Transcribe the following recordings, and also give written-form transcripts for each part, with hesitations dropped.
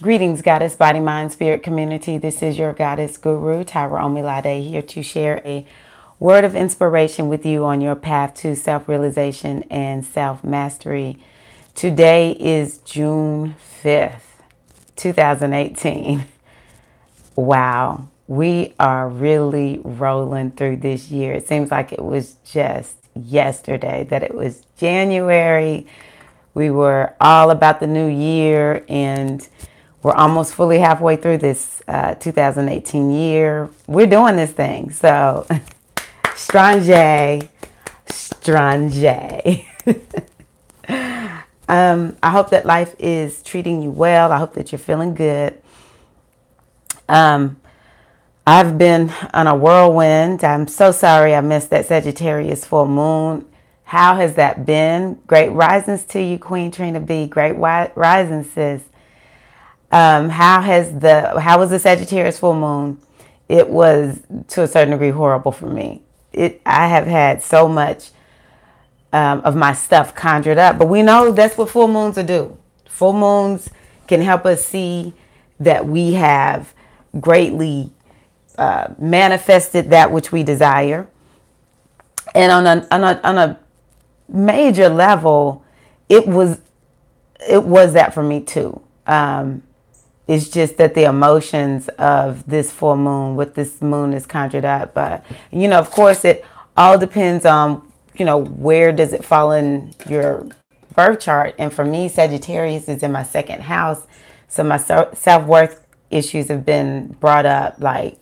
Greetings, Goddess, Body, Mind, Spirit community. This is your Goddess Guru, Tyra Omilade, here to share a word of inspiration with you on your path to self-realization and self-mastery. Today is June 5th, 2018. Wow, we are really rolling through this year. It seems like it was just yesterday that it was January. We were all about the new year, and we're almost fully halfway through this 2018 year. We're doing this thing. So, strange, strange. I hope that life is treating you well. I hope that you're feeling good. Um, I've been on a whirlwind. I'm so sorry I missed that Sagittarius full moon. How has that been? Great risings to you, Queen Trina B. Great risings, sis. How was the Sagittarius full moon? It was to a certain degree horrible for me. I have had so much of my stuff conjured up, but we know that's what full moons do. Full moons can help us see that we have greatly manifested that which we desire, and on a major level, it was that for me too. It's just that the emotions of this full moon, what this moon is conjured up. But, of course, it all depends on, where does it fall in your birth chart. And for me, Sagittarius is in my second house. So my self-worth issues have been brought up like,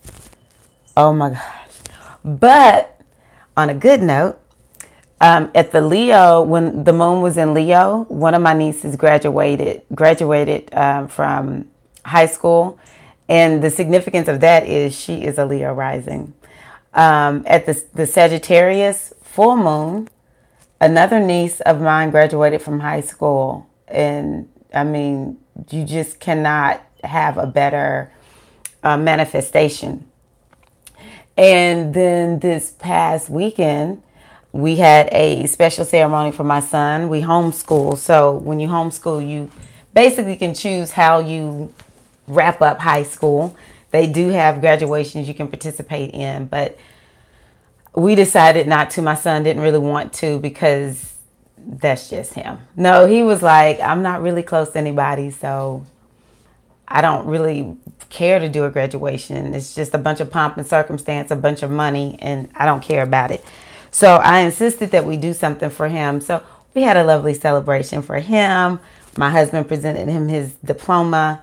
oh my gosh. But on a good note, at the Leo, when the moon was in Leo, one of my nieces graduated from high school, and the significance of that is she is a Leo rising. At the Sagittarius full moon, another niece of mine graduated from high school, and I mean, you just cannot have a better manifestation. And then this past weekend, we had a special ceremony for my son. We homeschool. So when you homeschool, you basically can choose how you wrap up high school. They do have graduations you can participate in, but we decided not to. My son didn't really want to because that's just him. No, he was like, I'm not really close to anybody, so I don't really care to do a graduation. It's just a bunch of pomp and circumstance, a bunch of money, and I don't care about it. So I insisted that we do something for him. So we had a lovely celebration for him. My husband presented him his diploma,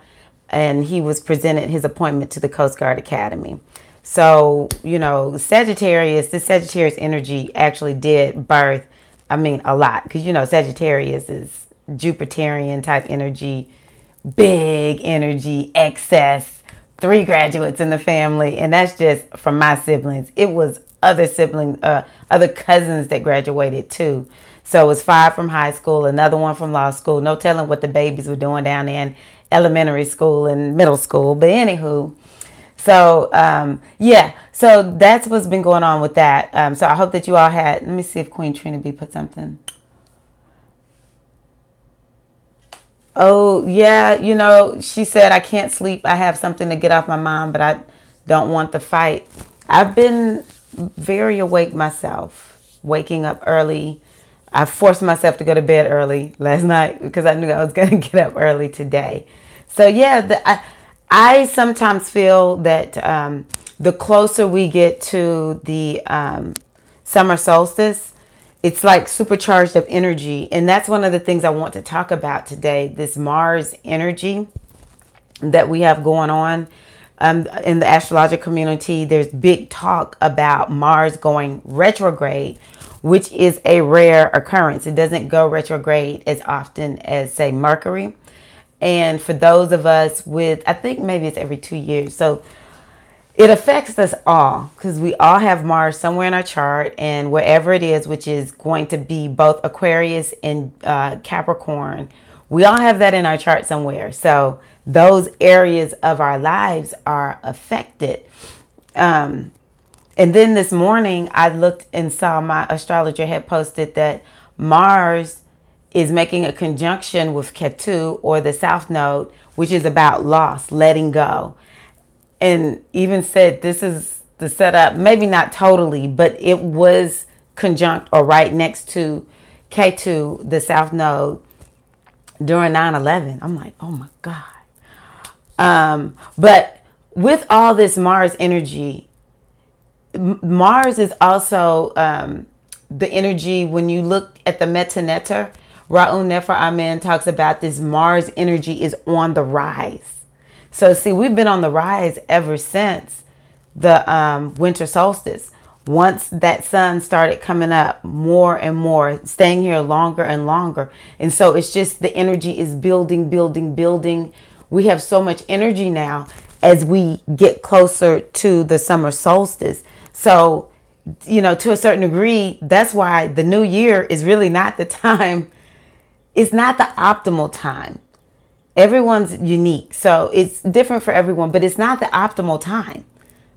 and he was presented his appointment to the Coast Guard Academy. So, this Sagittarius energy actually did birth, a lot. Because, Sagittarius is Jupiterian type energy, big energy, excess, 3 graduates in the family. And that's just from my siblings. It was other cousins that graduated too. So it was 5 from high school, another one from law school. No telling what the babies were doing down there in elementary school and middle school. But anywho, so so that's what's been going on with that. So I hope that you all had, let me see if Queen Trina B put something. Oh, yeah, she said, I can't sleep. I have something to get off my mind, but I don't want the fight. I've been very awake myself, waking up early. I forced myself to go to bed early last night because I knew I was going to get up early today. So, yeah, I sometimes feel that the closer we get to the summer solstice, it's like supercharged of energy. And that's one of the things I want to talk about today, this Mars energy that we have going on. In the astrological community, there's big talk about Mars going retrograde, which is a rare occurrence. It doesn't go retrograde as often as, say, Mercury. And for those of us with, I think maybe it's every 2 years. So it affects us all because we all have Mars somewhere in our chart, and wherever it is, which is going to be both Aquarius and Capricorn, we all have that in our chart somewhere. So those areas of our lives are affected. And then this morning I looked and saw my astrologer had posted that Mars is making a conjunction with Ketu, or the South Node, which is about loss, letting go. And even said this is the setup, maybe not totally, but it was conjunct or right next to K2, the South Node, during 9/11. I'm like, oh my God. But with all this Mars energy, Mars is also the energy. When you look at the Meta Neter, Ra'un Nefer Amen talks about this Mars energy is on the rise. So see, we've been on the rise ever since the winter solstice. Once that sun started coming up more and more, staying here longer and longer. And so it's just the energy is building, building, building. We have so much energy now as we get closer to the summer solstice. So, to a certain degree, that's why the new year is really not the time. It's not the optimal time. Everyone's unique. So it's different for everyone, but it's not the optimal time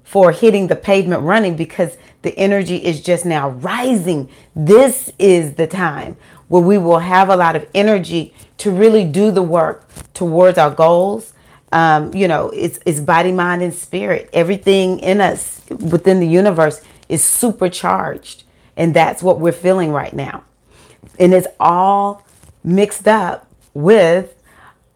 for hitting the pavement running, because the energy is just now rising. This is the time where we will have a lot of energy to really do the work towards our goals. It's body, mind, and spirit. Everything in us within the universe is supercharged. And that's what we're feeling right now. And it's all mixed up with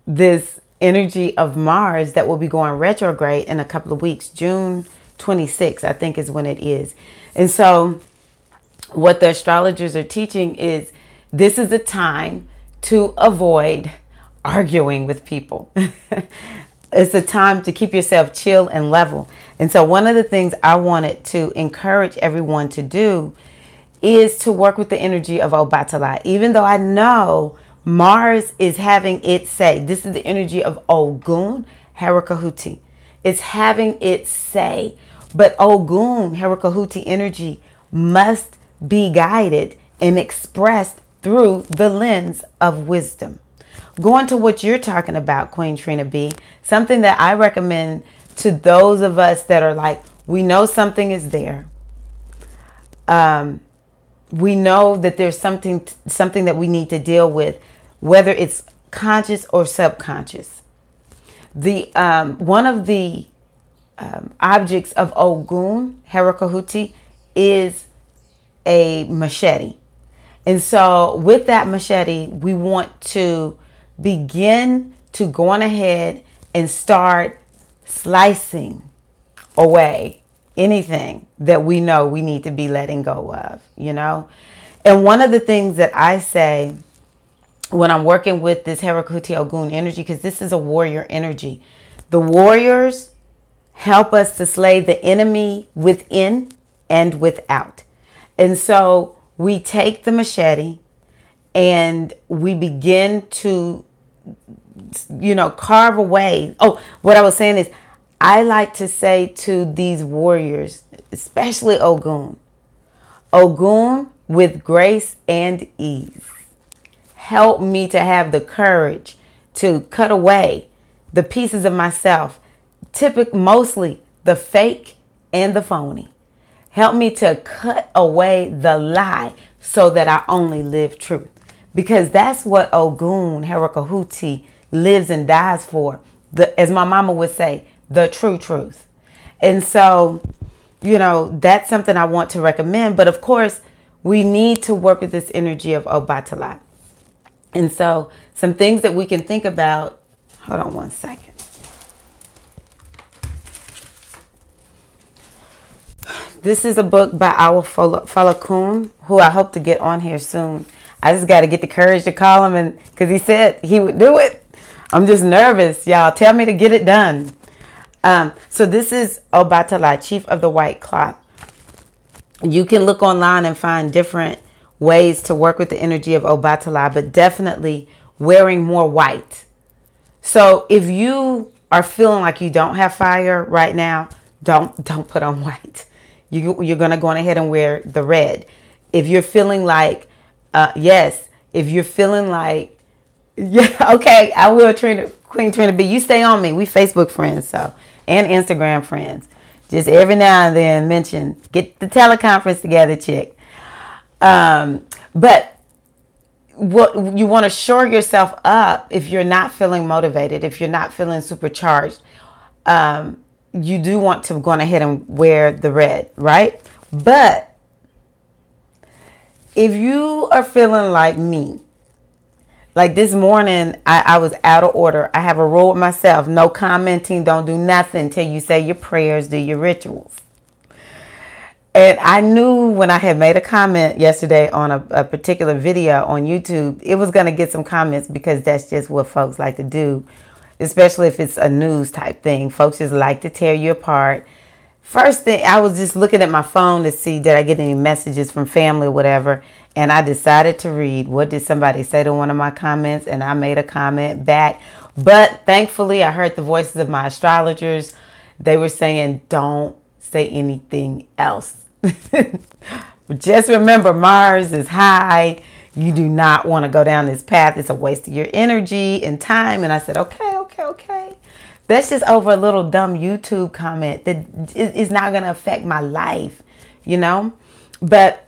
this energy of Mars that will be going retrograde in a couple of weeks. June 26th, I think, is when it is. And so what the astrologers are teaching is this is the time to avoid arguing with people. It's a time to keep yourself chill and level. And so one of the things I wanted to encourage everyone to do is to work with the energy of Obatala. Even though I know Mars is having its say. This is the energy of Ogun Herakahuti. It's having its say. But Ogun Herakahuti energy must be guided and expressed through the lens of wisdom. Going to what you're talking about, Queen Trina B, something that I recommend to those of us that are like, we know something is there. We know that there's something that we need to deal with, whether it's conscious or subconscious. The one of the objects of Ogun Herakahuti is a machete. And so with that machete, we want to begin to go on ahead and start slicing away anything that we know we need to be letting go of, And one of the things that I say when I'm working with this Herakahuti Ogun energy, because this is a warrior energy, the warriors help us to slay the enemy within and without. And so we take the machete and we begin to, carve away. Oh, what I was saying is, I like to say to these warriors, especially Ogun, with grace and ease, help me to have the courage to cut away the pieces of myself, mostly the fake and the phony. Help me to cut away the lie so that I only live truth. Because that's what Ogun Herakahuti lives and dies for. As my mama would say, the true truth. And so, that's something I want to recommend. But of course, we need to work with this energy of Obatala. And so some things that we can think about. Hold on one second. This is a book by Awa Falakun, who I hope to get on here soon. I just got to get the courage to call him, and because he said he would do it. I'm just nervous, y'all. Tell me to get it done. So this is Obatala, Chief of the White Cloth. You can look online and find different ways to work with the energy of Obatala, but definitely wearing more white. So if you are feeling like you don't have fire right now, don't put on white. You're going to go on ahead and wear the red. If you're feeling like, if you're feeling like, okay, I will, Queen Trina B. You stay on me. We Facebook friends, and Instagram friends. Just every now and then get the teleconference together, chick. But what you want to shore yourself up if you're not feeling motivated, if you're not feeling supercharged. You do want to go ahead and wear the red, right? But if you are feeling like me, like this morning, I was out of order. I have a rule with myself: no commenting, don't do nothing till you say your prayers, do your rituals. And I knew when I had made a comment yesterday on a particular video on YouTube, it was going to get some comments because that's just what folks like to do, especially if it's a news type thing. Folks just like to tear you apart. First thing, I was just looking at my phone to see did I get any messages from family or whatever. And I decided to read what did somebody say to one of my comments, and I made a comment back. But thankfully, I heard the voices of my astrologers. They were saying, don't say anything else. Just remember, Mars is high. You do not want to go down this path. It's a waste of your energy and time. And I said, okay. That's just over a little dumb YouTube comment that is not going to affect my life, you know? But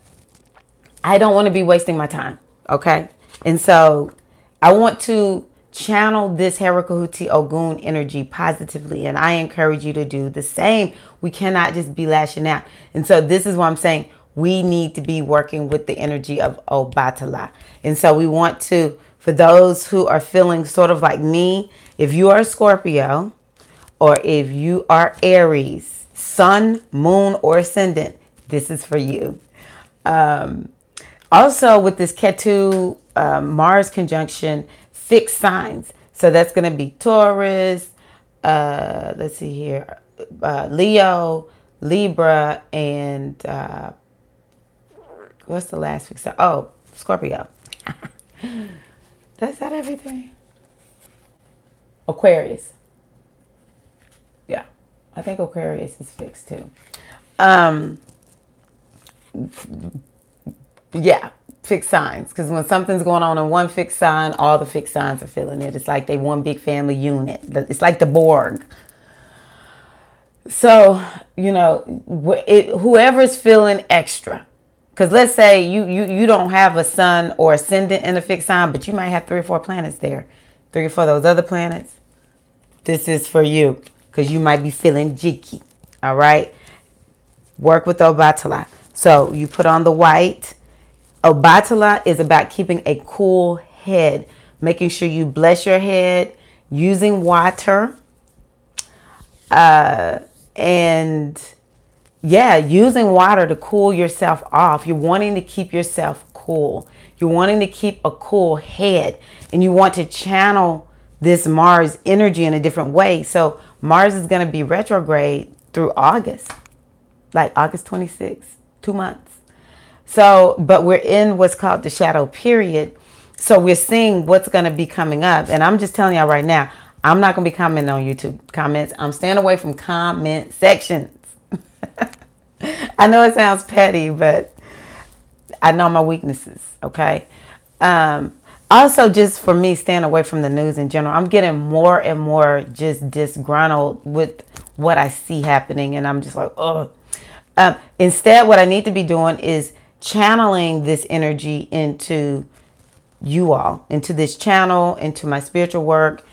I don't want to be wasting my time, okay? And so I want to channel this Herakahuti Ogun energy positively, and I encourage you to do the same. We cannot just be lashing out. And so this is why I'm saying we need to be working with the energy of Obatala. And so we want to, for those who are feeling sort of like me, if you are a Scorpio or if you are Aries, sun, moon, or ascendant, this is for you. Also, with this Ketu Mars conjunction, fixed signs. So that's going to be Taurus, let's see here, Leo, Libra, and what's the last fixed sign? Oh, Scorpio. That's not everything. Aquarius. Yeah, I think Aquarius is fixed too. Yeah, fixed signs. Because when something's going on in one fixed sign, all the fixed signs are feeling it. It's like they one big family unit. It's like the Borg. So, you know, whoever's feeling extra. Because let's say you don't have a sun or ascendant in a fixed sign, but you might have 3 or 4 planets there. 3 or 4 of those other planets. This is for you. Because you might be feeling jiggy. All right? Work with Obatala. So you put on the white. Obatala is about keeping a cool head. Making sure you bless your head. Using water. And yeah, using water to cool yourself off. You're wanting to keep yourself cool. You're wanting to keep a cool head. And you want to channel this Mars energy in a different way. So Mars is going to be retrograde through August. Like August 26th. 2 months. So, but we're in what's called the shadow period. So we're seeing what's going to be coming up. And I'm just telling y'all right now, I'm not going to be commenting on YouTube comments. I'm staying away from comment sections. I know it sounds petty, but I know my weaknesses, okay? Also, just for me, staying away from the news in general, I'm getting more and more just disgruntled with what I see happening. And I'm just like, oh. Instead, what I need to be doing is channeling this energy into you all, into this channel, into my spiritual work,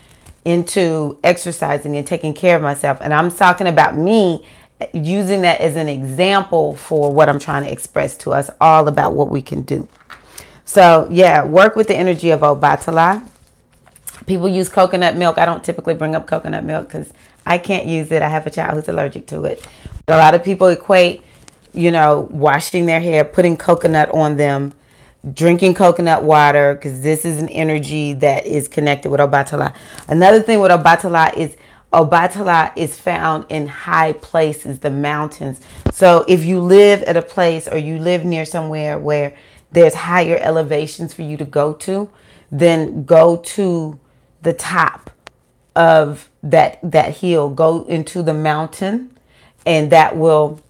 into exercising and taking care of myself. And I'm talking about me, using that as an example for what I'm trying to express to us all about what we can do. So yeah, work with the energy of Obatala. People use coconut milk. I don't typically bring up coconut milk because I can't use it. I have a child who's allergic to it. But a lot of people equate, you know, washing their hair, putting coconut on them, drinking coconut water, because this is an energy that is connected with Obatala. Another thing with Obatala is found in high places, the mountains. So if you live at a place or you live near somewhere where there's higher elevations for you to go to, then go to the top of that hill, go into the mountain, and that will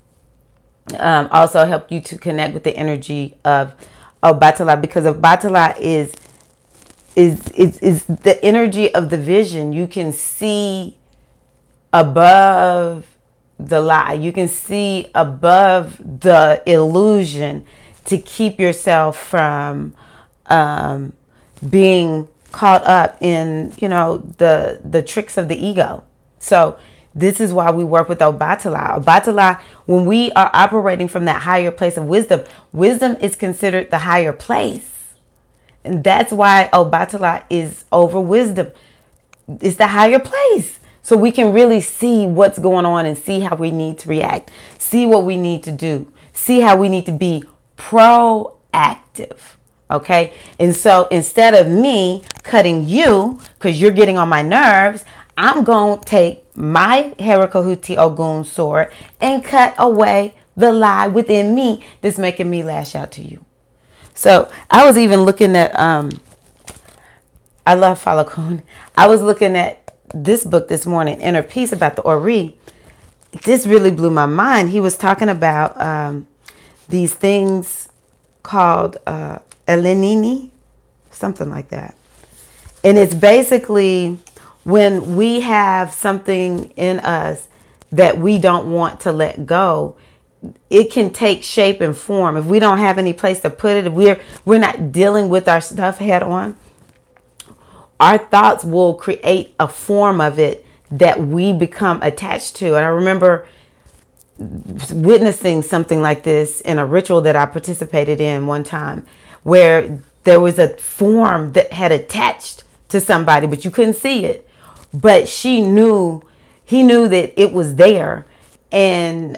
also help you to connect with the energy of Obatala, because Obatala is the energy of the vision. You can see above the lie. You can see above the illusion to keep yourself from being caught up in, the tricks of the ego. So this is why we work with Obatala. Obatala, when we are operating from that higher place of wisdom, wisdom is considered the higher place. And that's why Obatala is over wisdom. It's the higher place. So we can really see what's going on and see how we need to react, see what we need to do, see how we need to be proactive. Okay. And so instead of me cutting you because you're getting on my nerves, I'm going to take my Herakahuti Ogun sword and cut away the lie within me that's making me lash out to you. So I was even looking at, I love Falcon. I was looking at this book this morning, Inner Peace, about the Ori. This really blew my mind. He was talking about these things called Elenini, something like that. And it's basically when we have something in us that we don't want to let go, it can take shape and form. If we don't have any place to put it, if we're not dealing with our stuff head on, our thoughts will create a form of it that we become attached to. And I remember witnessing something like this in a ritual that I participated in one time, where there was a form that had attached to somebody, but you couldn't see it. But he knew that it was there. And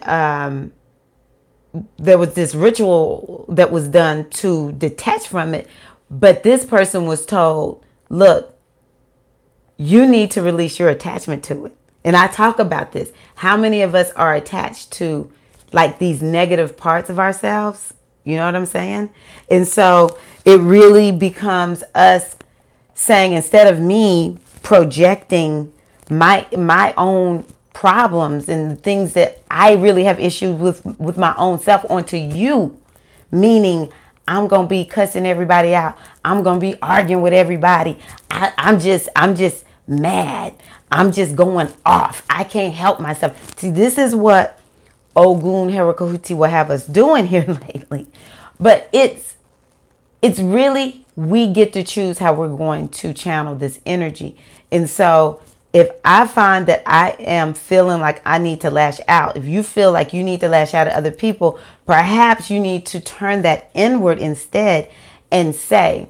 there was this ritual that was done to detach from it. But this person was told, look, you need to release your attachment to it. And I talk about this. How many of us are attached to like these negative parts of ourselves? You know what I'm saying? And so it really becomes us saying, instead of me projecting my own problems and things that I really have issues with my own self onto you, meaning I'm going to be cussing everybody out. I'm going to be arguing with everybody. I'm just mad. I'm just going off. I can't help myself. See, this is what Ogun Herakahuti will have us doing here lately. But it's really, we get to choose how we're going to channel this energy. And so if I find that I am feeling like I need to lash out, if you feel like you need to lash out at other people, perhaps you need to turn that inward instead and say,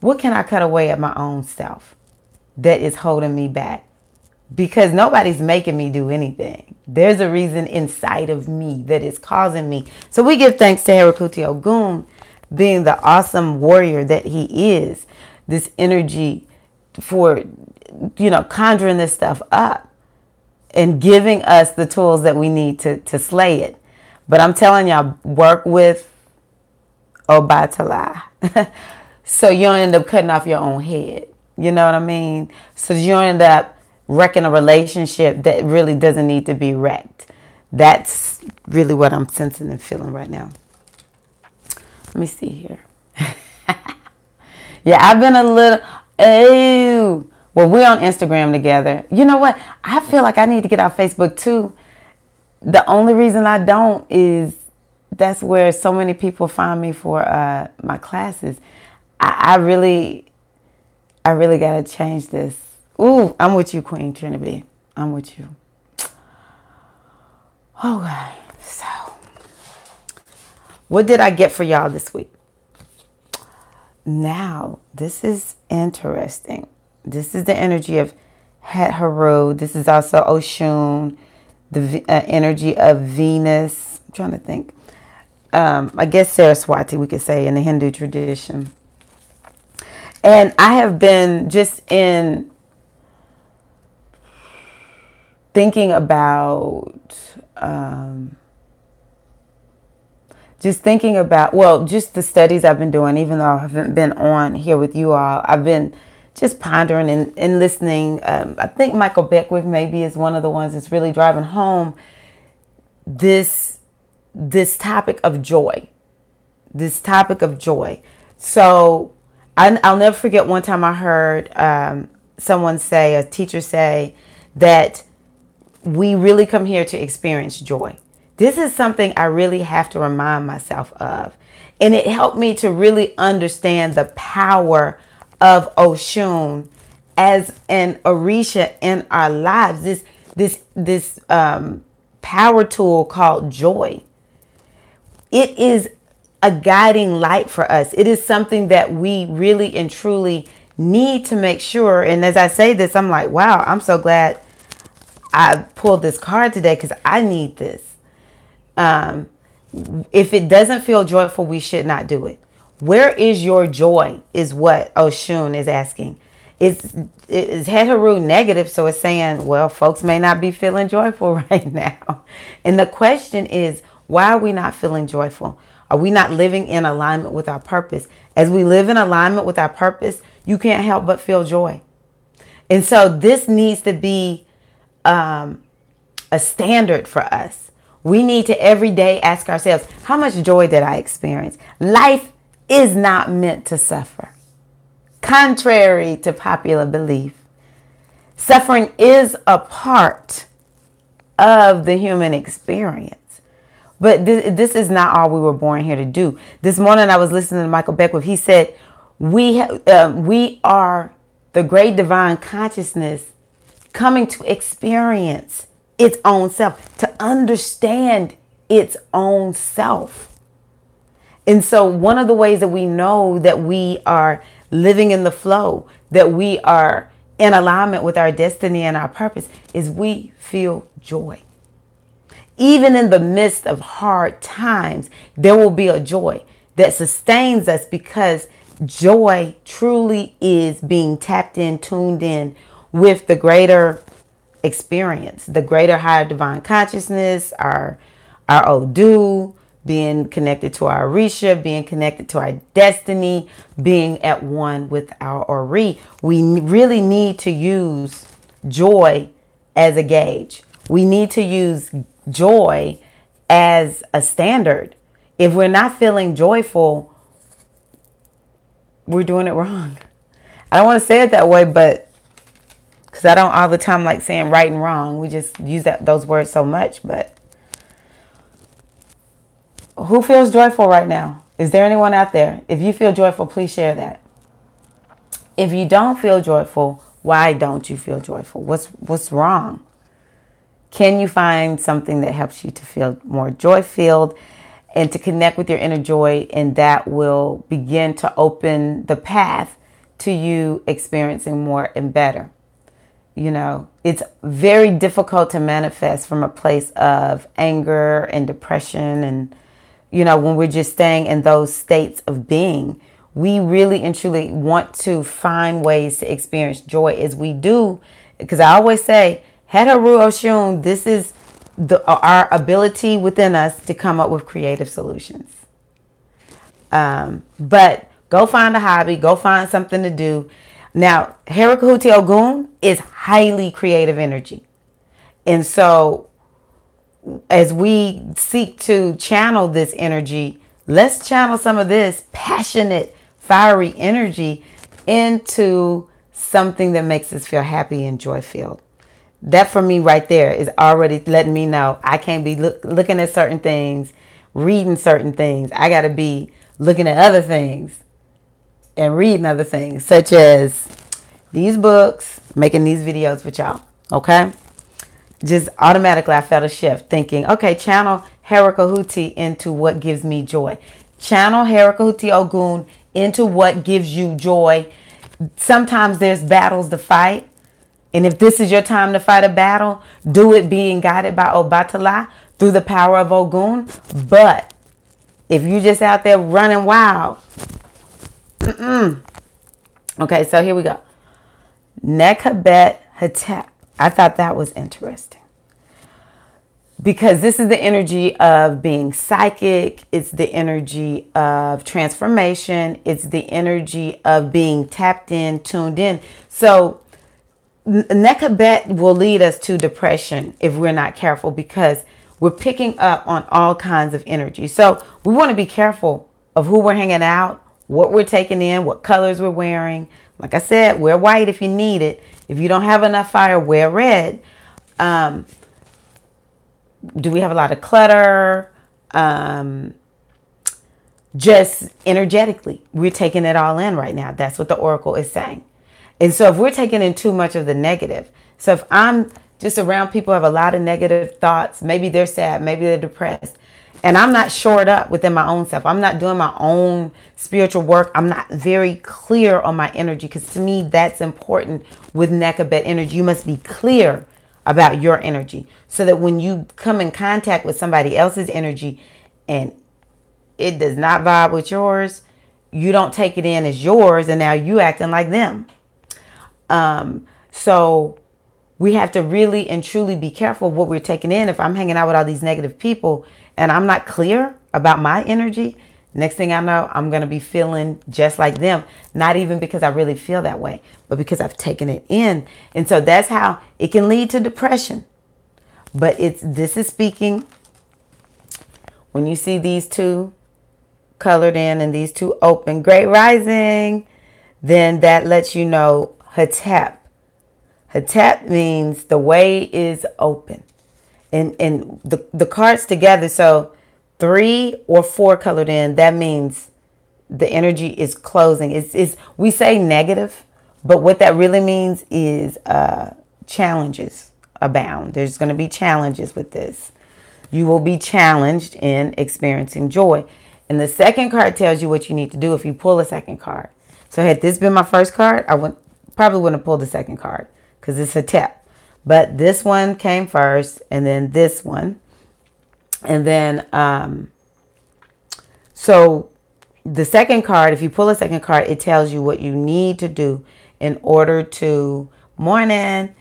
what can I cut away at my own self that is holding me back? Because nobody's making me do anything. There's a reason inside of me that is causing me. So we give thanks to Herakahuti Ogun, being the awesome warrior that he is, this energy for, conjuring this stuff up and giving us the tools that we need to slay it. But I'm telling y'all, work with Obatala. So you don't end up cutting off your own head. You know what I mean? So you don't end up wrecking a relationship that really doesn't need to be wrecked. That's really what I'm sensing and feeling right now. Let me see here. Yeah, I've been a little... Oh, well, we're on Instagram together. You know what? I feel like I need to get off Facebook too. The only reason I don't is that's where so many people find me for my classes. I really got to change this. Ooh, I'm with you, Queen Trinity. I'm with you. Okay, so what did I get for y'all this week? Now, this is interesting. This is the energy of Het Haru. This is also Oshun, the energy of Venus. I'm trying to think. I guess Saraswati, we could say, in the Hindu tradition. And I have been just in thinking about, just the studies I've been doing, even though I haven't been on here with you all. I've been just pondering and listening. I think Michael Beckwith maybe is one of the ones that's really driving home this topic of joy. This topic of joy. So I'll never forget one time I heard a teacher say that we really come here to experience joy. This is something I really have to remind myself of. And it helped me to really understand the power of Oshun as an Orisha in our lives. This power tool called joy. It is a guiding light for us. It is something that we really and truly need to make sure. And as I say this, I'm like, wow, I'm so glad I pulled this card today because I need this. If it doesn't feel joyful, we should not do it. Where is your joy is what Oshun is asking. It's Heteru negative, so it's saying, well, folks may not be feeling joyful right now. And the question is, why are we not feeling joyful? Are we not living in alignment with our purpose? As we live in alignment with our purpose, you can't help but feel joy. And so this needs to be a standard for us. We need to every day ask ourselves, how much joy did I experience? Life is not meant to suffer. Contrary to popular belief, suffering is a part of the human experience. But this is not all we were born here to do. This morning I was listening to Michael Beckwith. He said, we are the great divine consciousness coming to experience its own self, to understand its own self. And so one of the ways that we know that we are living in the flow, that we are in alignment with our destiny and our purpose, is we feel joy. Even in the midst of hard times, there will be a joy that sustains us, because joy truly is being tapped in, tuned in with the greater experience, the greater higher divine consciousness, our Odu, being connected to our Orisha, being connected to our destiny, being at one with our Ori. We really need to use joy as a gauge. We need to use joy as a standard. If we're not feeling joyful, we're doing it wrong. I don't want to say it that way, but because I don't all the time like saying right and wrong. We just use those words so much. But who feels joyful right now? Is there anyone out there? If you feel joyful, please share that. If you don't feel joyful, why don't you feel joyful? What's wrong? Can you find something that helps you to feel more joy-filled and to connect with your inner joy, and that will begin to open the path to you experiencing more and better? You know, it's very difficult to manifest from a place of anger and depression. And, you know, when we're just staying in those states of being, we really and truly want to find ways to experience joy as we do. Because I always say, Heteru Oshun, this is our ability within us to come up with creative solutions. But go find a hobby, go find something to do. Now, Herakahuti Ogun is highly creative energy. And so as we seek to channel this energy, let's channel some of this passionate, fiery energy into something that makes us feel happy and joy-filled. That for me right there is already letting me know I can't be looking at certain things, reading certain things. I got to be looking at other things and reading other things, such as these books, making these videos with y'all. Okay? Just automatically I felt a shift thinking, okay, channel Herakahuti into what gives me joy. Channel Herakahuti Ogun into what gives you joy. Sometimes there's battles to fight. And if this is your time to fight a battle, do it being guided by Obatala through the power of Ogun. But if you're just out there running wild, Okay, so here we go. Nekhabet Hetep. I thought that was interesting, because this is the energy of being psychic. It's the energy of transformation. It's the energy of being tapped in, tuned in. So Nekhabet will lead us to depression if we're not careful, because we're picking up on all kinds of energy. So we want to be careful of who we're hanging out, what we're taking in, what colors we're wearing. Like I said, wear white if you need it. If you don't have enough fire, wear red. Do we have a lot of clutter? just energetically. We're taking it all in right now. That's what the oracle is saying. And so if we're taking in too much of the negative, so if I'm just around people who have a lot of negative thoughts, maybe they're sad, maybe they're depressed, and I'm not shored up within my own self, I'm not doing my own spiritual work, I'm not very clear on my energy, because to me, that's important with Nekabet energy. You must be clear about your energy so that when you come in contact with somebody else's energy and it does not vibe with yours, you don't take it in as yours and now you acting like them. So we have to really and truly be careful what we're taking in. If I'm hanging out with all these negative people and I'm not clear about my energy, next thing I know, I'm going to be feeling just like them. Not even because I really feel that way, but because I've taken it in. And so that's how it can lead to depression. But this is speaking when you see these two colored in and these two open, great rising, then that lets you know Hetep. Hetep means the way is open. And the cards together, so 3 or 4 colored in, that means the energy is closing. It's we say negative, but what that really means is challenges abound. There's going to be challenges with this. You will be challenged in experiencing joy. And the second card tells you what you need to do if you pull a second card. So had this been my first card, probably wouldn't have pulled the second card because it's a tap. But this one came first, and then this one. And then, so the second card, if you pull a second card, it tells you what you need to do in order to, morning,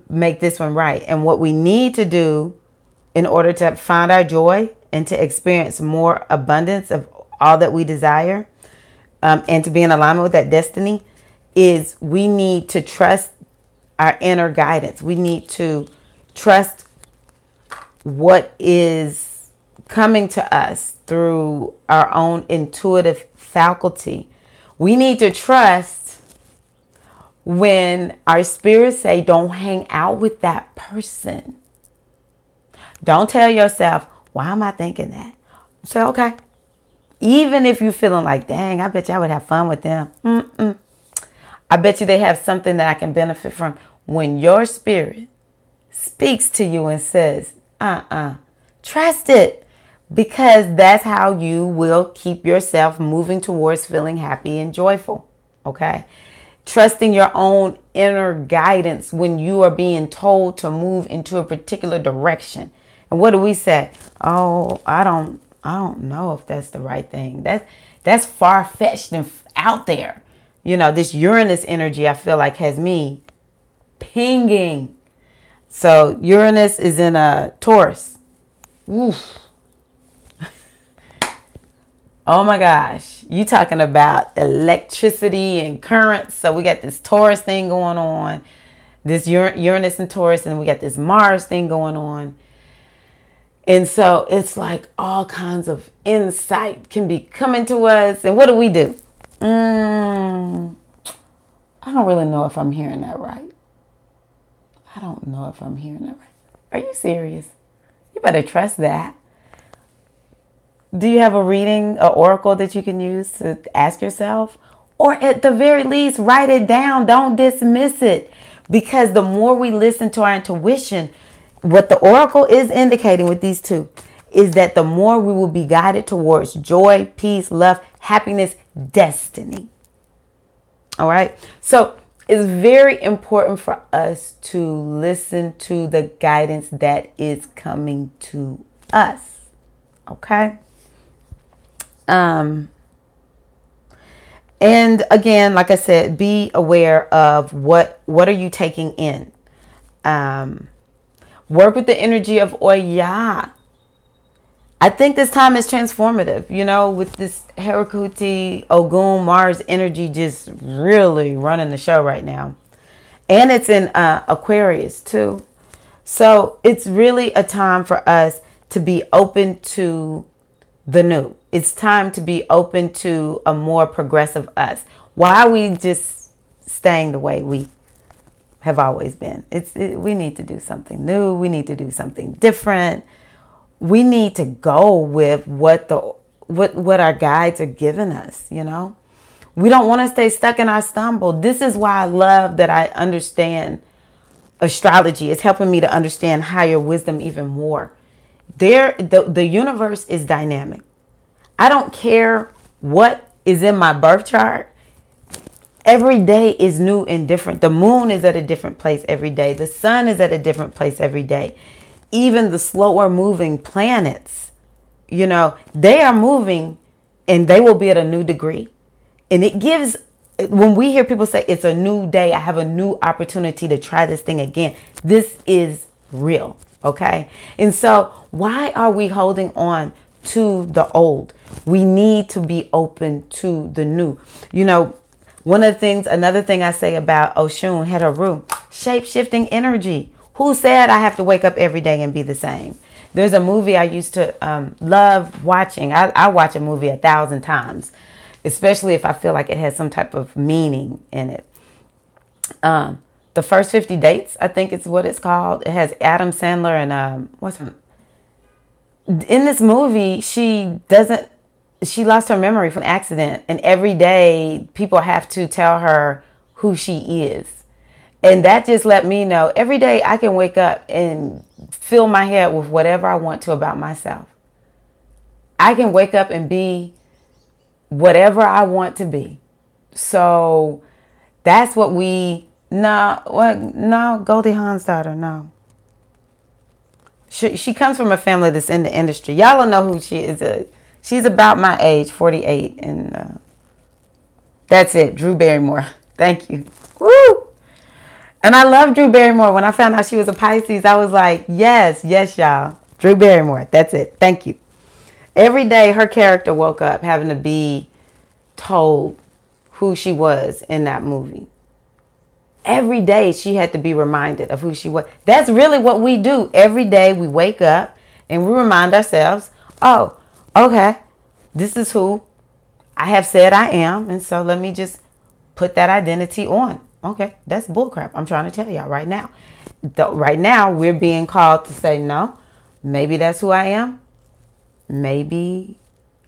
make this one right. And what we need to do in order to find our joy and to experience more abundance of all that we desire, and to be in alignment with that destiny, is we need to trust our inner guidance. We need to trust what is coming to us through our own intuitive faculty. We need to trust when our spirits say, don't hang out with that person. Don't tell yourself, why am I thinking that? Say, okay. Even if you're feeling like, dang, I bet you I would have fun with them. I bet you they have something that I can benefit from. When your spirit speaks to you and says, trust it, because that's how you will keep yourself moving towards feeling happy and joyful. Okay. Trusting your own inner guidance when you are being told to move into a particular direction. And what do we say? Oh, I don't know if that's the right thing. That's far-fetched and out there. You know, this Uranus energy, I feel like, has me pinging. So Uranus is in a Taurus. Oof. Oh my gosh. You talking about electricity and currents. So we got this Taurus thing going on. This Uranus and Taurus, and we got this Mars thing going on. And so it's like all kinds of insight can be coming to us. And what do? I don't really know if I'm hearing that right. I don't know if I'm hearing that right. Are you serious? You better trust that. Do you have a reading, an oracle that you can use to ask yourself? Or at the very least, write it down. Don't dismiss it. Because the more we listen to our intuition, what the oracle is indicating with these two is that the more we will be guided towards joy, peace, love, happiness, destiny. All right. So it's very important for us to listen to the guidance that is coming to us. Okay. And again, like I said, be aware of what are you taking in. Work with the energy of Oya. I think this time is transformative, you know, with this Herakuti, Ogun, Mars energy just really running the show right now. And it's in Aquarius too. So it's really a time for us to be open to the new. It's time to be open to a more progressive us. Why are we just staying the way we have always been? We need to do something new. We need to do something different. we need to go with what our guides are giving us, you know? We don't want to stay stuck in our stumble. This is why I love that I understand astrology. It's helping me to understand higher wisdom even more. The universe is dynamic. I don't care what is in my birth chart. Every day is new and different. The moon is at a different place every day. The sun is at a different place every day. Even the slower moving planets, you know, they are moving and they will be at a new degree. And it gives, when we hear people say it's a new day, I have a new opportunity to try this thing again. This is real. Okay. And so why are we holding on to the old? We need to be open to the new. You know, another thing I say about Oshun, Heteru, shape-shifting energy. Who said I have to wake up every day and be the same? There's a movie I used to love watching. I watch a movie 1,000 times, especially if I feel like it has some type of meaning in it. The First 50 Dates, I think it's what it's called. It has Adam Sandler and what's her? In this movie, she lost her memory from an accident, and every day people have to tell her who she is. And that just let me know every day I can wake up and fill my head with whatever I want to about myself. I can wake up and be whatever I want to be. So that's what no, Goldie Hawn's daughter, no. She comes from a family that's in the industry. Y'all don't know who she is. She's about my age, 48. And that's it. Drew Barrymore. Thank you. Woo! And I love Drew Barrymore. When I found out she was a Pisces, I was like, yes, y'all. Drew Barrymore. That's it. Thank you. Every day her character woke up having to be told who she was in that movie. Every day she had to be reminded of who she was. That's really what we do. Every day we wake up and we remind ourselves, oh, okay, this is who I have said I am. And so let me just put that identity on. Okay, that's bullcrap. I'm trying to tell y'all right now. Right now we're being called to say, no, maybe that's who I am. Maybe,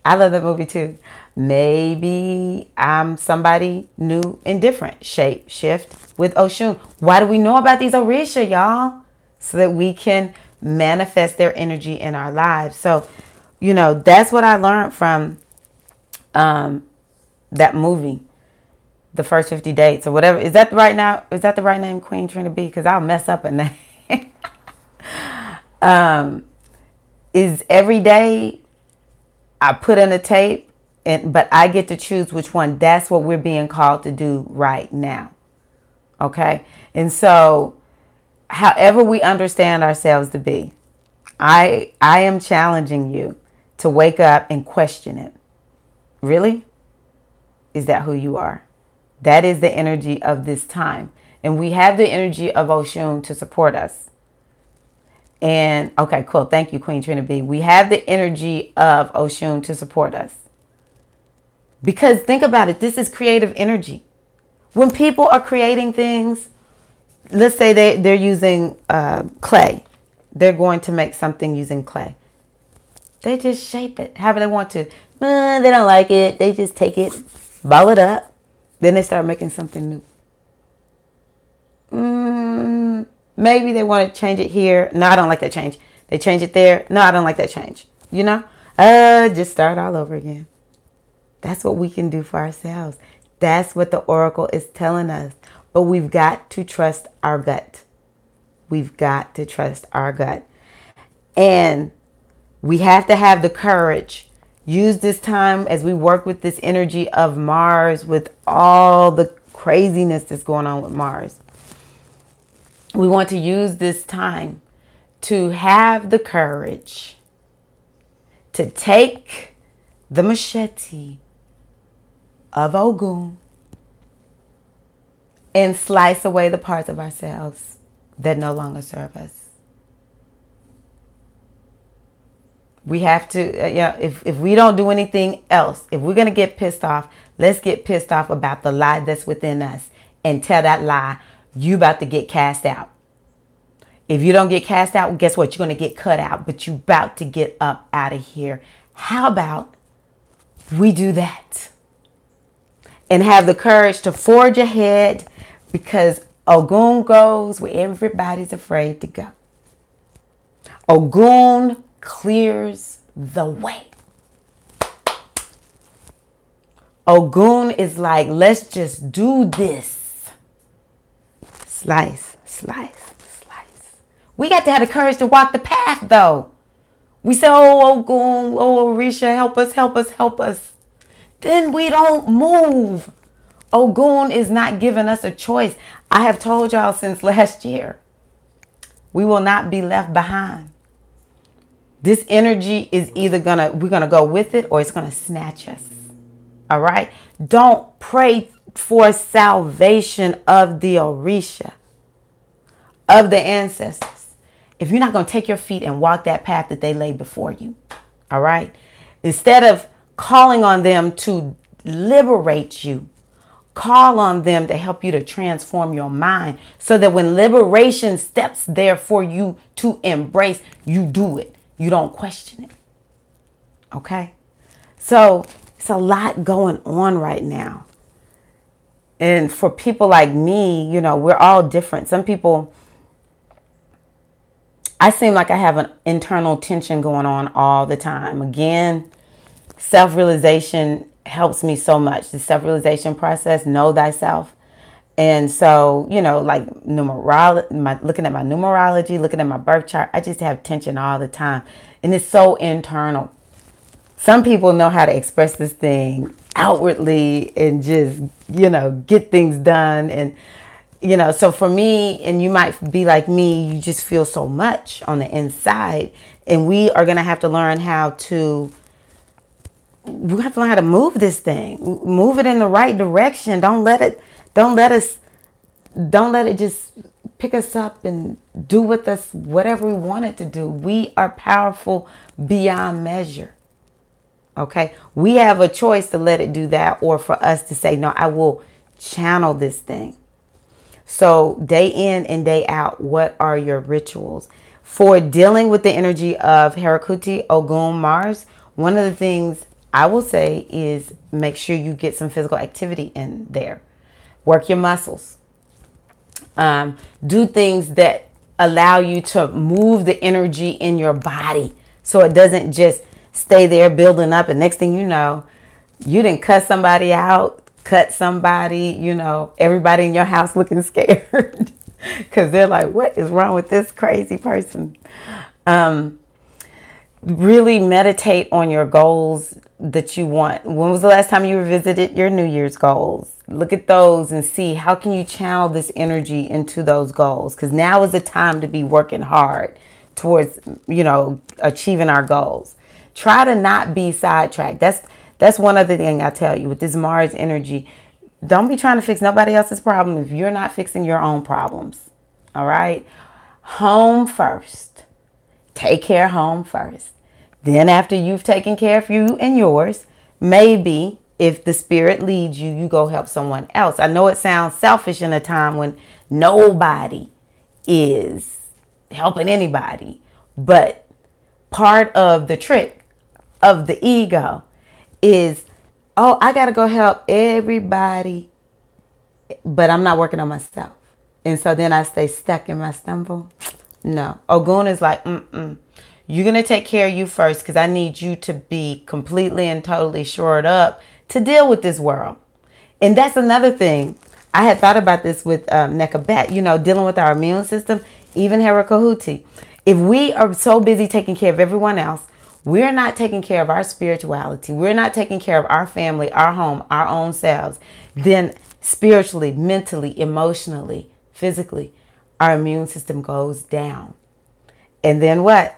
I love that movie too. Maybe I'm somebody new and different. Shape shift with Oshun. Why do we know about these Orisha, y'all? So that we can manifest their energy in our lives. So, you know, that's what I learned from that movie, The First 50 Dates or whatever. Is that right now? Is that the right name, Queen Trina B? Because I'll mess up a name. Is every day I put in a tape, but I get to choose which one. That's what we're being called to do right now. Okay? And so, however we understand ourselves to be, I am challenging you to wake up and question it. Really? Is that who you are? That is the energy of this time. And we have the energy of Oshun to support us. And, okay, cool. Thank you, Queen Trina B. We have the energy of Oshun to support us. Because think about it. This is creative energy. When people are creating things, let's say they're using clay. They're going to make something using clay. They just shape it however they want to. They don't like it. They just take it, ball it up. Then they start making something new. Maybe they want to change it here. No, I don't like that change. They change it there. No, I don't like that change. You know? Just start all over again. That's what we can do for ourselves. That's what the oracle is telling us. But we've got to trust our gut. We've got to trust our gut. And we have to have the courage. Use this time as we work with this energy of Mars, with all the craziness that's going on with Mars. We want to use this time to have the courage to take the machete of Ogun and slice away the parts of ourselves that no longer serve us. We have to, if we don't do anything else, if we're going to get pissed off, let's get pissed off about the lie that's within us and tell that lie, you about to get cast out. If you don't get cast out, guess what? You're going to get cut out, but you're about to get up out of here. How about we do that and have the courage to forge ahead, because Ogun goes where everybody's afraid to go. Ogun clears the way. Ogun is like, let's just do this. Slice, slice, slice. We got to have the courage to walk the path, though. We say, oh, Ogun, oh, Orisha, help us, help us, help us. Then we don't move. Ogun is not giving us a choice. I have told y'all since last year, we will not be left behind. This energy is either we're gonna go with it, or it's gonna snatch us. All right? Don't pray for salvation of the Orisha, of the ancestors, if you're not gonna take your feet and walk that path that they laid before you. All right? Instead of calling on them to liberate you, call on them to help you to transform your mind, so that when liberation steps there for you to embrace, you do it. You don't question it. Okay? So it's a lot going on right now. And for people like me, we're all different. Some people, I seem like I have an internal tension going on all the time. Again, self-realization helps me so much. The self-realization process, know thyself. And so, like numerology, looking at my numerology, looking at my birth chart, I just have tension all the time. And it's so internal. Some people know how to express this thing outwardly and just, get things done. And, so for me, and you might be like me, you just feel so much on the inside. And we are going to have to learn how to move this thing, move it in the right direction. Don't let it just pick us up and do with us whatever we want it to do. We are powerful beyond measure. Okay. We have a choice to let it do that, or for us to say, no, I will channel this thing. So day in and day out, what are your rituals for dealing with the energy of Herakuti, Ogun, Mars? One of the things I will say is make sure you get some physical activity in there. Work your muscles. Do things that allow you to move the energy in your body, so it doesn't just stay there building up. And next thing you know, you didn't cut somebody out, everybody in your house looking scared because they're like, what is wrong with this crazy person? Really meditate on your goals that you want. When was the last time you revisited your New Year's goals? Look at those and see how can you channel this energy into those goals, because now is the time to be working hard towards, achieving our goals. Try to not be sidetracked. That's one other thing I tell you with this Mars energy. Don't be trying to fix nobody else's problem if you're not fixing your own problems. All right? Home first. Take care home first. Then after you've taken care of you and yours, maybe if the spirit leads you, you go help someone else. I know it sounds selfish in a time when nobody is helping anybody, but part of the trick of the ego is, oh, I got to go help everybody, but I'm not working on myself. And so then I stay stuck in my stumble. No. Ogun is like, you're going to take care of you first, because I need you to be completely and totally shored up to deal with this world. And that's another thing. I had thought about this with Nekabet, dealing with our immune system, even Herakuti. If we are so busy taking care of everyone else, we're not taking care of our spirituality. We're not taking care of our family, our home, our own selves. Then spiritually, mentally, emotionally, physically, our immune system goes down. And then what?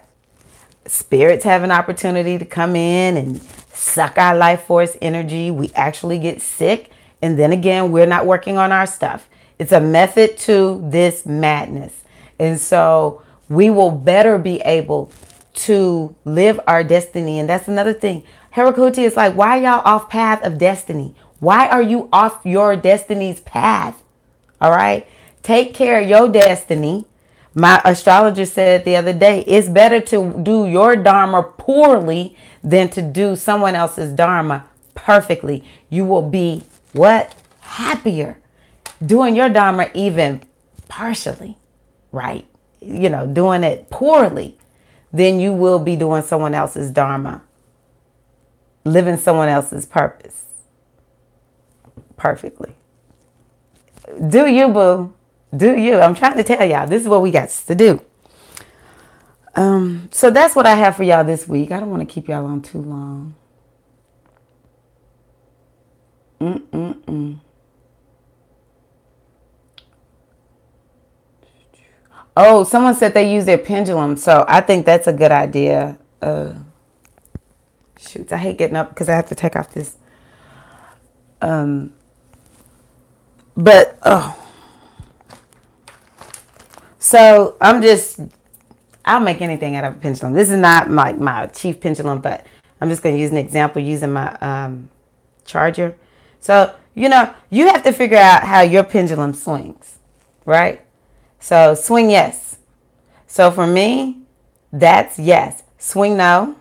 Spirits have an opportunity to come in and suck our life force energy. We actually get sick. And then again, we're not working on our stuff. It's a method to this madness. And so we will better be able to live our destiny. And that's another thing. Herakuti is like, why are y'all off path of destiny? Why are you off your destiny's path? All right. Take care of your destiny My astrologer said the other day, it's better to do your dharma poorly than to do someone else's dharma perfectly. You will be what? Happier doing your dharma even partially right. Doing it poorly, then you will be doing someone else's dharma, living someone else's purpose perfectly. Do you, boo? Do you? I'm trying to tell y'all, this is what we got to do. So that's what I have for y'all this week. I don't want to keep y'all on too long. Oh, someone said they use their pendulum, so I think that's a good idea. Shoot, I hate getting up because I have to take off this. So I'll make anything out of a pendulum. This is not my chief pendulum, but I'm just going to use an example using my charger. So, you have to figure out how your pendulum swings, right? So swing yes. So for me, that's yes. Swing no.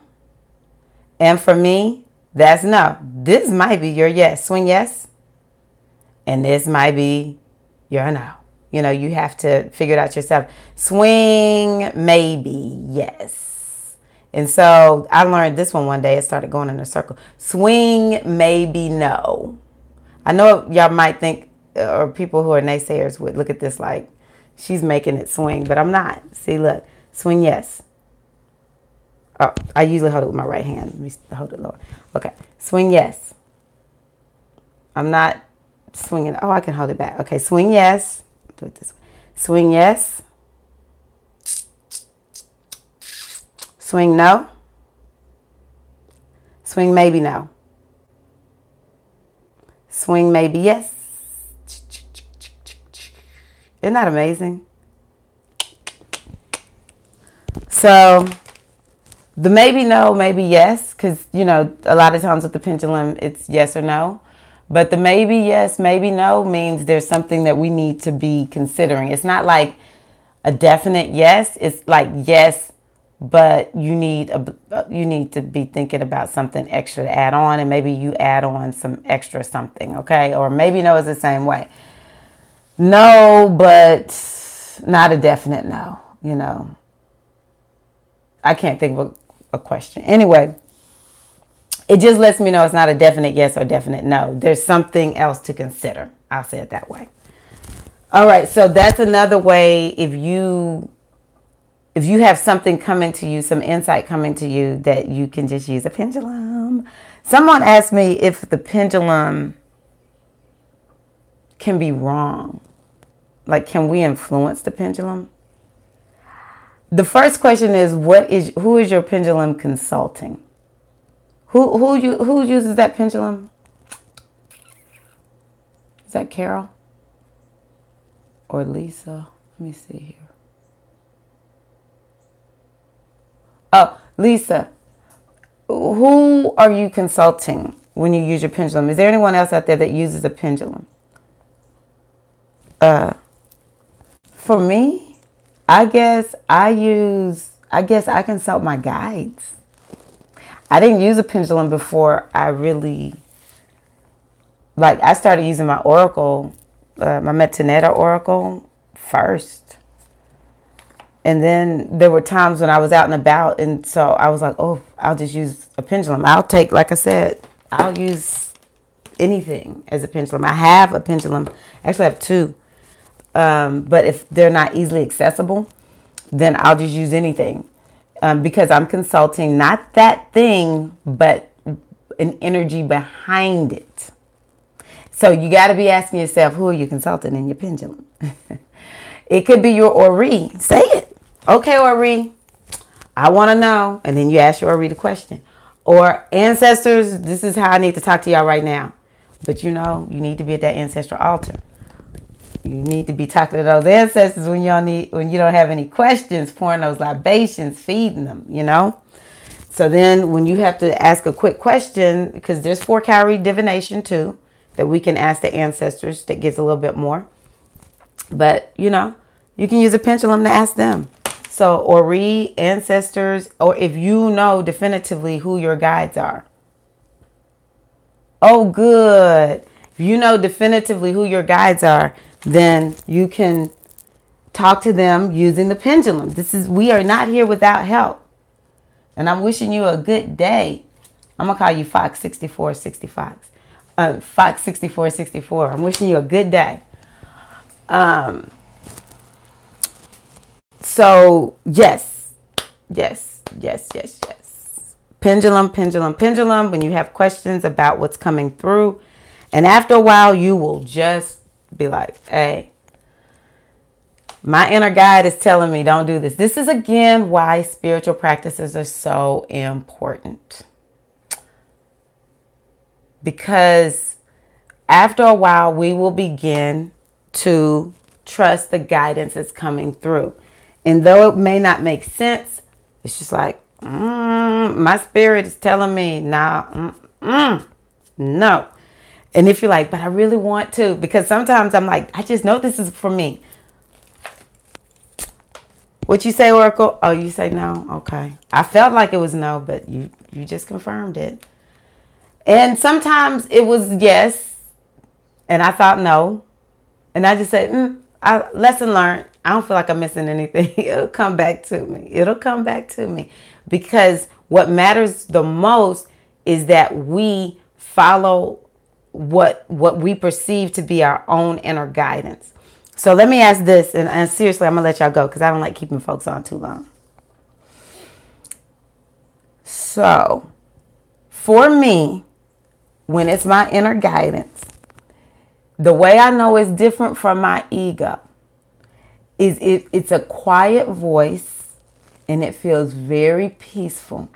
And for me, that's no. This might be your yes. Swing yes. And this might be your no. You have to figure it out yourself. Swing maybe yes. And so I learned this one day. It started going in a circle. Swing maybe no. I know y'all might think, or people who are naysayers would look at this like, she's making it swing, but I'm not. See, look. Swing yes. Oh, I usually hold it with my right hand. Let me hold it lower. Okay. Swing yes. I'm not swinging. Oh, I can hold it back. Okay. Swing yes. Do it this way. Swing yes. Swing no. Swing maybe no. Swing maybe yes. Isn't that amazing? So the maybe no, maybe yes, because, a lot of times with the pendulum, it's yes or no. But the maybe yes, maybe no means there's something that we need to be considering. It's not like a definite yes. It's like yes, but you need to be thinking about something extra to add on, and maybe you add on some extra something, okay? Or maybe no is the same way. No, but not a definite no, I can't think of a question. Anyway, it just lets me know it's not a definite yes or definite no. There's something else to consider. I'll say it that way. All right, so that's another way if you have something coming to you, some insight coming to you, that you can just use a pendulum. Someone asked me if the pendulum can be wrong. Like, can we influence the pendulum? The first question is, who is your pendulum consulting? Who uses that pendulum? Is that Carol or Lisa? Let me see here. Oh, Lisa, who are you consulting when you use your pendulum? Is there anyone else out there that uses a pendulum? For me, I guess I consult my guides. I didn't use a pendulum before I really, I started using my oracle, my Metaneta oracle first. And then there were times when I was out and about, and so I was like, oh, I'll just use a pendulum. Like I said, I'll use anything as a pendulum. I have a pendulum. Actually, I have two. But if they're not easily accessible, then I'll just use anything. Because I'm consulting not that thing, but an energy behind it. So you got to be asking yourself, who are you consulting in your pendulum? It could be your Ori. Say it. Okay, Ori, I want to know. And then you ask your Ori the question. Or ancestors, this is how I need to talk to y'all right now. But you need to be at that ancestral altar. You need to be talking to those ancestors when you don't have any questions, pouring those libations, feeding them, So then when you have to ask a quick question, because there's 4-calorie divination too, that we can ask the ancestors that gives a little bit more. But, You can use a pendulum to ask them. So, or read ancestors, or if you know definitively who your guides are. Oh, good. If you know definitively who your guides are, then you can talk to them using the pendulum. We are not here without help. And I'm wishing you a good day. I'm going to call you Fox 6465. Fox 6464. I'm wishing you a good day. So, yes. Pendulum, pendulum, pendulum. When you have questions about what's coming through. And after a while, you will just be like, hey, my inner guide is telling me don't do this. This is, again, why spiritual practices are so important. Because after a while, we will begin to trust the guidance that's coming through. And though it may not make sense, it's just like, my spirit is telling me, no. And if you're like, but I really want to, because sometimes I'm like, I just know this is for me. What you say, Oracle? Oh, you say no? Okay. I felt like it was no, but you just confirmed it. And sometimes it was yes, and I thought no. And I just said, lesson learned. I don't feel like I'm missing anything. It'll come back to me. It'll come back to me. Because what matters the most is that we follow what we perceive to be our own inner guidance. So let me ask this, and seriously, I'm going to let y'all go because I don't like keeping folks on too long. So, for me, when it's my inner guidance, the way I know it's different from my ego is it's a quiet voice and it feels very peaceful.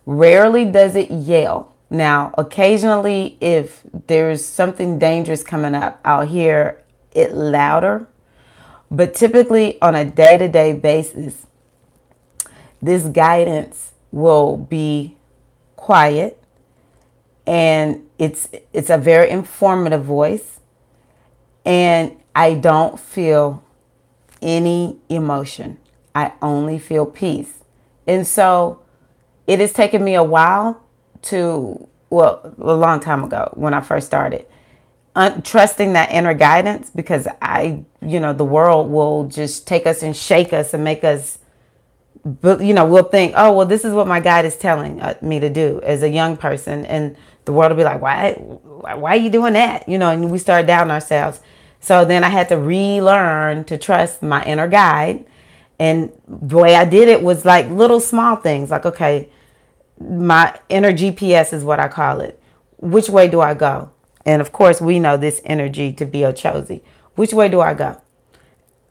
Rarely does it yell. Now, occasionally, if there's something dangerous coming up, I'll hear it louder. But typically on a day-to-day basis, this guidance will be quiet, and it's a very informative voice, and I don't feel any emotion. I only feel peace. And so it has taken me a while a long time ago when I first started, trusting that inner guidance, because the world will just take us and shake us and make us, we'll think, oh, well, this is what my guide is telling me to do as a young person. And the world will be like, why are you doing that? And we start doubting ourselves. So then I had to relearn to trust my inner guide. And the way I did it was like little small things, like, okay, my inner GPS is what I call it. Which way do I go? And of course, we know this energy to be Ochozi. Which way do I go?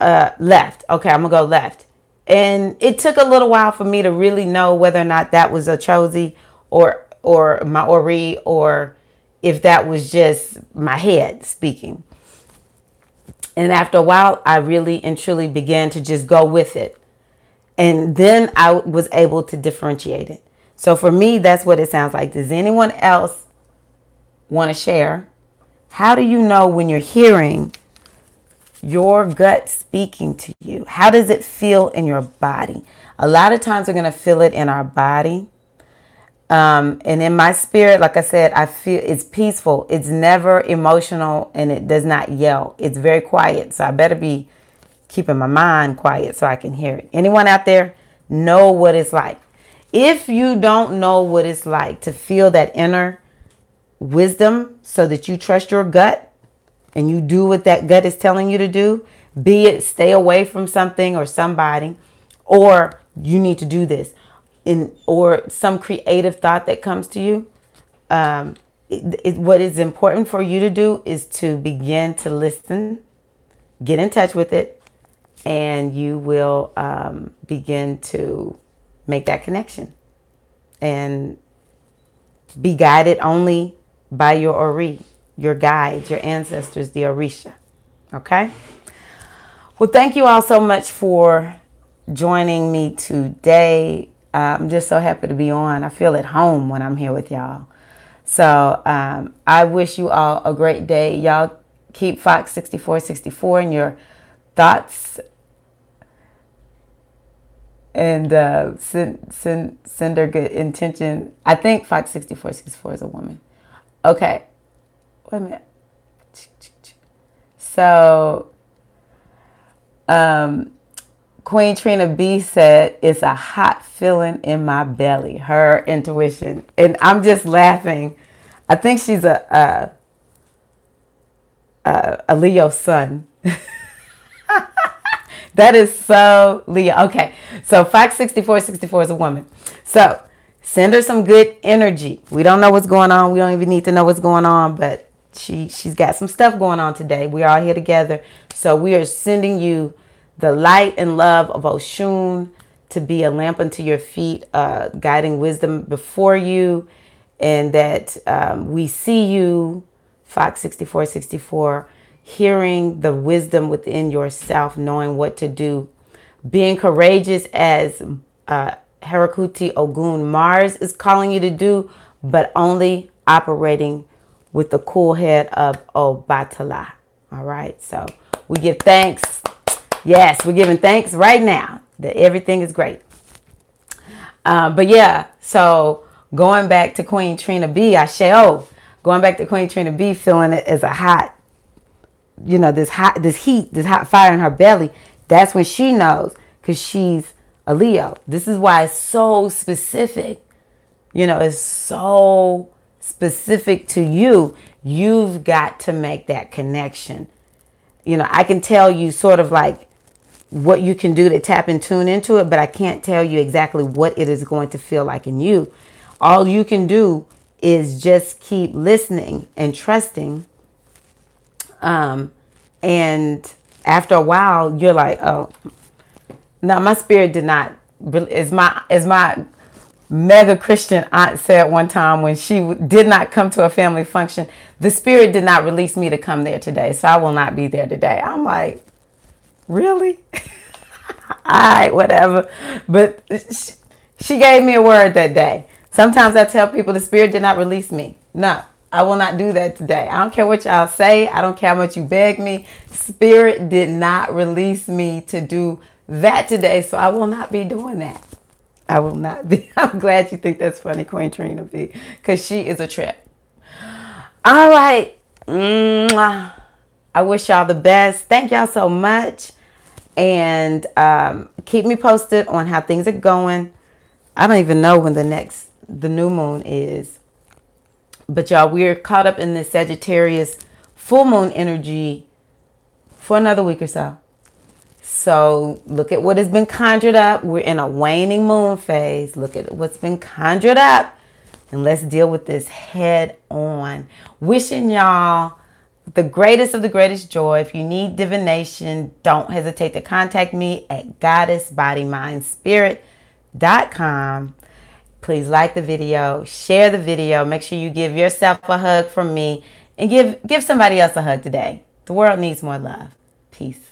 Left. Okay, I'm going to go left. And it took a little while for me to really know whether or not that was Ochozi or my Ori, or if that was just my head speaking. And after a while, I really and truly began to just go with it. And then I was able to differentiate it. So for me, that's what it sounds like. Does anyone else want to share? How do you know when you're hearing your gut speaking to you? How does it feel in your body? A lot of times we're going to feel it in our body. And in my spirit, like I said, I feel it's peaceful. It's never emotional, and it does not yell. It's very quiet. So I better be keeping my mind quiet so I can hear it. Anyone out there know what it's like? If you don't know what it's like to feel that inner wisdom so that you trust your gut and you do what that gut is telling you to do, be it stay away from something or somebody, or you need to do this, or some creative thought that comes to you, what is important for you to do is to begin to listen, get in touch with it, and you will begin to make that connection and be guided only by your Ori, your guides, your ancestors, the Orisha. Okay? Well, thank you all so much for joining me today. I'm just so happy to be on. I feel at home when I'm here with y'all. So I wish you all a great day. Y'all keep Fox 6464 in your thoughts and send her good intention. I think Fox 6464 is a woman. Okay. Wait a minute. So, Queen Trina B said, it's a hot feeling in my belly, her intuition. And I'm just laughing. I think she's a Leo sun. That is so Leo. Okay, so Fox 6464 is a woman. So send her some good energy. We don't know what's going on. We don't even need to know what's going on, but she's got some stuff going on today. We're all here together. So we are sending you the light and love of Oshun to be a lamp unto your feet, guiding wisdom before you, and that we see you, Fox 6464, hearing the wisdom within yourself, knowing what to do, being courageous as Harakuti Ogun Mars is calling you to do, but only operating with the cool head of Obatala. All right, so we give thanks. Yes, we're giving thanks right now that everything is great. But yeah, so going back to Queen Trina B, going back to Queen Trina B, feeling it as a hot, this hot fire in her belly. That's when she knows, because she's a Leo. This is why it's so specific. It's so specific to you. You've got to make that connection. I can tell you sort of like what you can do to tap and tune into it, but I can't tell you exactly what it is going to feel like in you. All you can do is just keep listening and trusting. And after a while, you're like, oh, no, my spirit did not. As my mega Christian aunt said one time when she did not come to a family function, the spirit did not release me to come there today, so I will not be there today. I'm like, really? All right, whatever. But she gave me a word that day. Sometimes I tell people the spirit did not release me. No, I will not do that today. I don't care what y'all say. I don't care how much you beg me. Spirit did not release me to do that today, so I will not be doing that. I will not be. I'm glad you think that's funny, Queen Trina B, because she is a trip. All right. Mwah. I wish y'all the best. Thank y'all so much. And keep me posted on how things are going. I don't even know when the new moon is. But y'all, we're caught up in this Sagittarius full moon energy for another week or so. So look at what has been conjured up. We're in a waning moon phase. Look at what's been conjured up. And let's deal with this head on. Wishing y'all the greatest of the greatest joy. If you need divination, don't hesitate to contact me at goddessbodymindspirit.com. Please like the video, share the video. Make sure you give yourself a hug from me and give somebody else a hug today. The world needs more love. Peace.